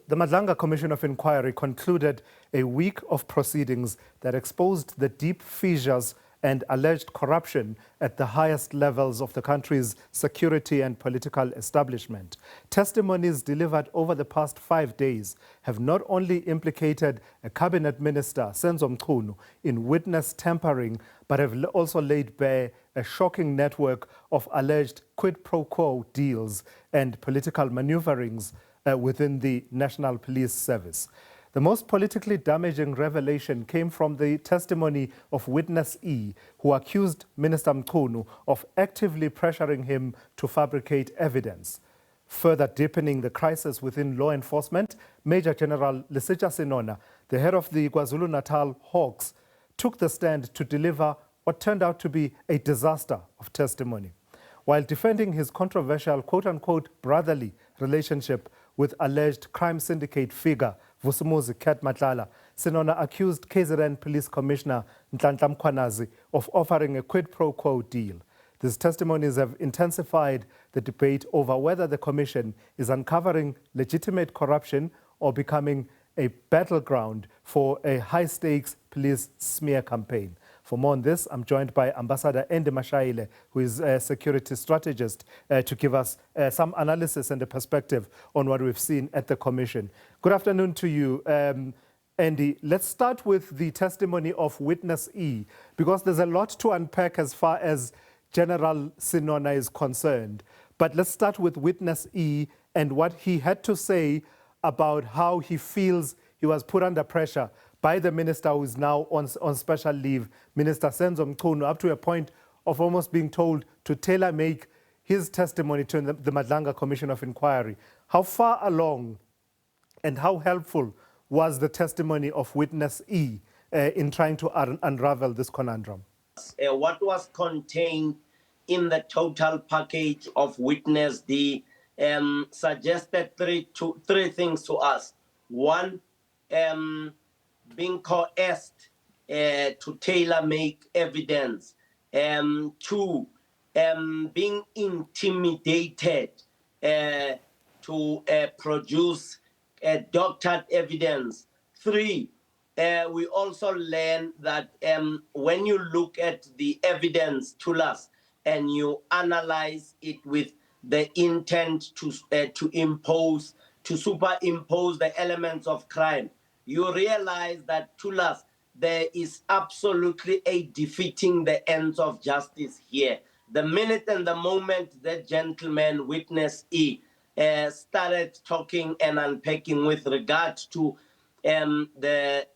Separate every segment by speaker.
Speaker 1: The Madlanga Commission of Inquiry concluded a week of proceedings that exposed the deep fissures and alleged corruption at the highest levels of the country's security and political establishment. Testimonies delivered over the past 5 days have not only implicated a cabinet minister, Senzo Mchunu, in witness tampering, but have also laid bare a shocking network of alleged quid-pro-quo deals and political maneuverings within the National Police Service. The most politically damaging revelation came from the testimony of witness E, who accused Minister Mchunu of actively pressuring him to fabricate evidence. Further deepening the crisis within law enforcement, Maj-Gen Lesetja Senona, the head of the KwaZulu-Natal Hawks, took the stand to deliver what turned out to be a disaster of testimony. While defending his controversial quote-unquote brotherly relationship with alleged crime syndicate figure Vusimuzi Matlala, Senona accused KZN Police Commissioner Nhlanhla Mkhwanazi of offering a quid-pro-quo deal. These testimonies have intensified the debate over whether the Commission is uncovering legitimate corruption or becoming a battleground for a high-stakes police smear campaign. For more on this, I'm joined by Ambassador Ende Mashaile, who is a security strategist, to give us some analysis and a perspective on what we've seen at the Commission. Good afternoon to you, Andy. Let's start with the testimony of witness E, because there's a lot to unpack as far as General Senona is concerned. But let's start with witness E and what he had to say about how he feels he was put under pressure by the minister who is now on special leave, Minister Senzo Mchunu, up to a point of almost being told to tailor-make his testimony to the Madlanga Commission of Inquiry. How far along and how helpful was the testimony of witness E in trying to unravel this conundrum?
Speaker 2: What was contained in the total package of witness D suggested three things to us. One, being coerced to tailor-make evidence. Two, being intimidated to produce doctored evidence. Three, we also learned that when you look at the evidence to us and you analyze it with the intent to superimpose the elements of crime, you realize that to us there is absolutely a defeating the ends of justice here. The minute and the moment that gentleman witness E started talking and unpacking with regard to the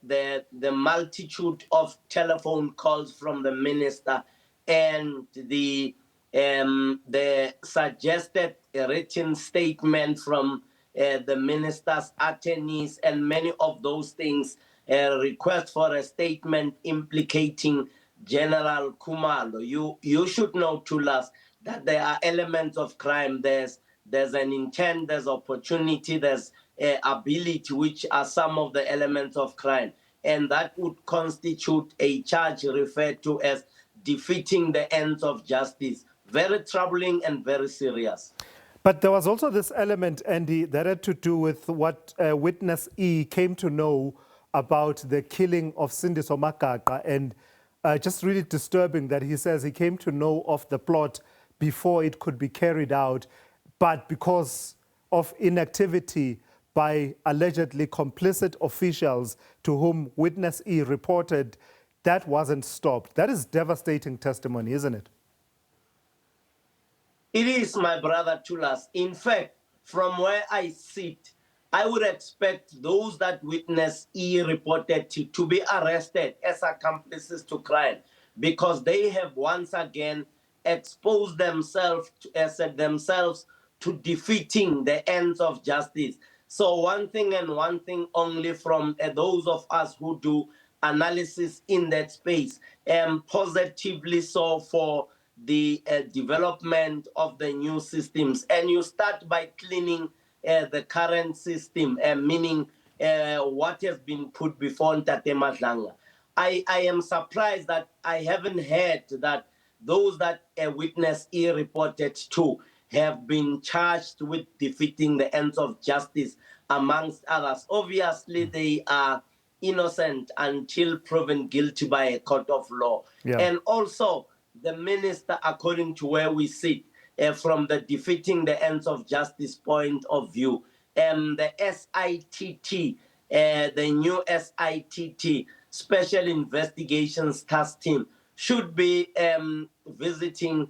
Speaker 2: multitude of telephone calls from the minister and the suggested written statement from the minister's attorneys and many of those things, request for a statement implicating General Khumalo. You should know, Tulas, that there are elements of crime. There's an intent, there's opportunity, there's ability, which are some of the elements of crime. And that would constitute a charge referred to as defeating the ends of justice. Very troubling and very serious.
Speaker 1: But there was also this element, Andy, that had to do with what witness E came to know about the killing of Senzo Mchunu, and just really disturbing that he says he came to know of the plot before it could be carried out, but because of inactivity by allegedly complicit officials to whom witness E reported, that wasn't stopped. That is devastating testimony, isn't it?
Speaker 2: It is, my brother Tulas. In fact, from where I sit, I would expect those that witness E reported to be arrested as accomplices to crime, because they have once again exposed themselves to defeating the ends of justice. So one thing and one thing only from those of us who do analysis in that space, positively so for the development of the new systems. And you start by cleaning the current system, meaning what has been put before Ntate Madlanga. I am surprised that I haven't heard that those that witness E reported to have been charged with defeating the ends of justice amongst others. Obviously, they are innocent until proven guilty by a court of law.
Speaker 1: Yeah.
Speaker 2: And also, the minister, according to where we sit, from the defeating the ends of justice point of view, the SITT, the new SITT, Special Investigations Task Team, should be visiting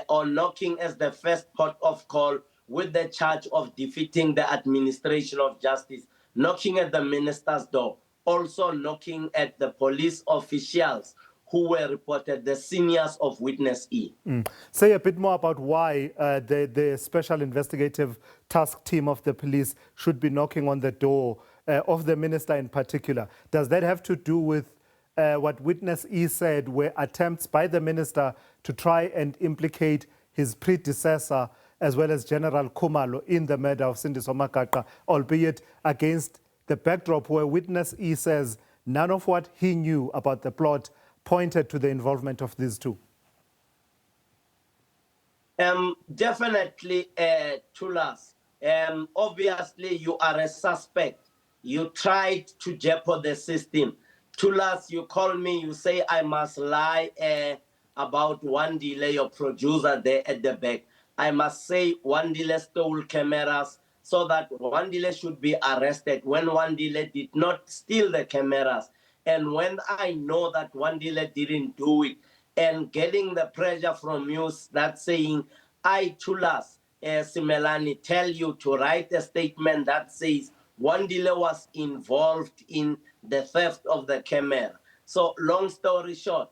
Speaker 2: or knocking as the first port of call with the charge of defeating the administration of justice, knocking at the minister's door, also knocking at the police officials who were reported the seniors of Witness E.
Speaker 1: Say a bit more about why the Special Investigative Task Team of the police should be knocking on the door of the minister in particular. Does that have to do with what Witness E said were attempts by the minister to try and implicate his predecessor as well as General Khumalo in the murder of Senzo Mchunu, albeit against the backdrop where Witness E says none of what he knew about the plot pointed to the involvement of these two?
Speaker 2: Definitely, Tulas. Obviously, you are a suspect. You tried to jeopardize the system. Tulas, you call me, you say I must lie about Wandile, your producer there at the back. I must say Wandile stole cameras so that Wandile should be arrested when Wandile did not steal the cameras. And when I know that Wandile didn't do it, and getting the pressure from you that saying, I, Tulas, Simelani, tell you to write a statement that says Wandile was involved in the theft of the camera. So long story short,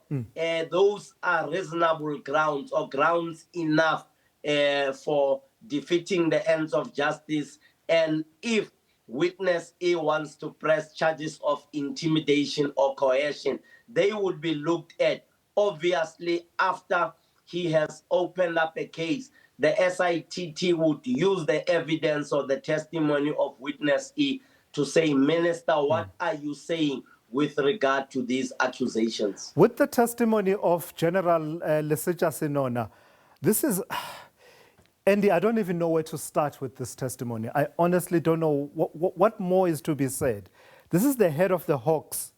Speaker 2: those are reasonable grounds or grounds enough for defeating the ends of justice. And if Witness A wants to press charges of intimidation or coercion, they would be looked at. Obviously, after he has opened up a case, the SITT would use the evidence or the testimony of Witness E to say, Minister, what are you saying with regard to these accusations?
Speaker 1: With the testimony of General Lesetja Senona, this is... Andy, I don't even know where to start with this testimony. I honestly don't know what more is to be said. This is the head of the Hawks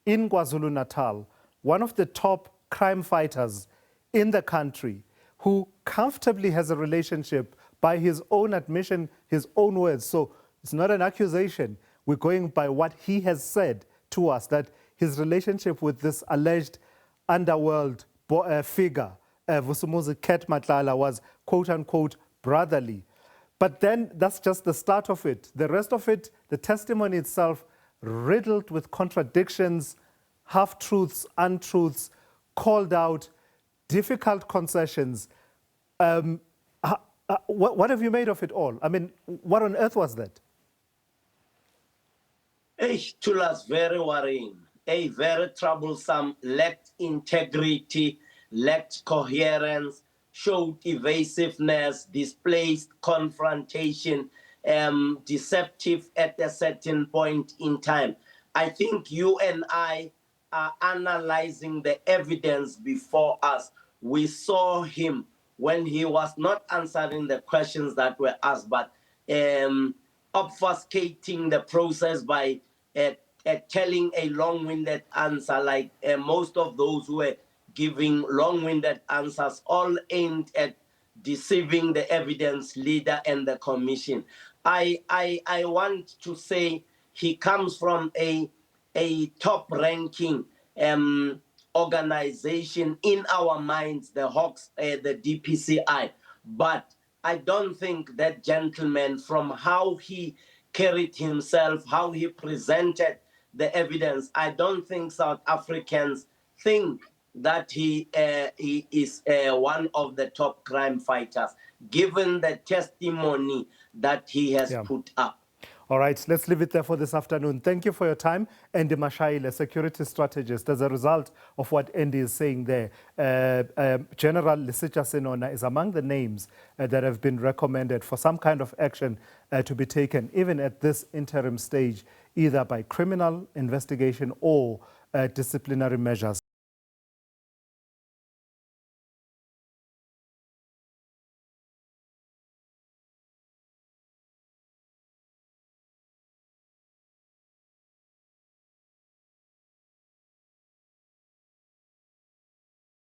Speaker 1: in KwaZulu-Natal, one of the top crime fighters in the country, who comfortably has a relationship, by his own admission, his own words. So it's not an accusation. We're going by what he has said to us, that his relationship with this alleged underworld figure, Vusimuzi Matlala, was quote-unquote brotherly. But then that's just the start of it. The rest of it, the testimony itself, riddled with contradictions, half-truths, untruths, called out, difficult concessions. What have you made of it all? I mean, what on earth was that?
Speaker 2: Tulas, very worrying, very troublesome, lacked integrity, lacked coherence, showed evasiveness, displaced confrontation, deceptive at a certain point in time. I think you and I are analyzing the evidence before us. We saw him when he was not answering the questions that were asked, but obfuscating the process by telling a long-winded answer, like most of those who were giving long-winded answers, all aimed at deceiving the evidence leader and the commission. I want to say he comes from a top-ranking organization in our minds, the Hawks, the DPCI. But I don't think that gentleman, from how he carried himself, how he presented the evidence, I don't think South Africans think that he is one of the top crime fighters, given the testimony that he has put up.
Speaker 1: All right, let's leave it there for this afternoon. Thank you for your time. Andy Mashaile, security strategist. As a result of what Andy is saying there, General Lesetja Senona is among the names that have been recommended for some kind of action to be taken, even at this interim stage, either by criminal investigation or disciplinary measures.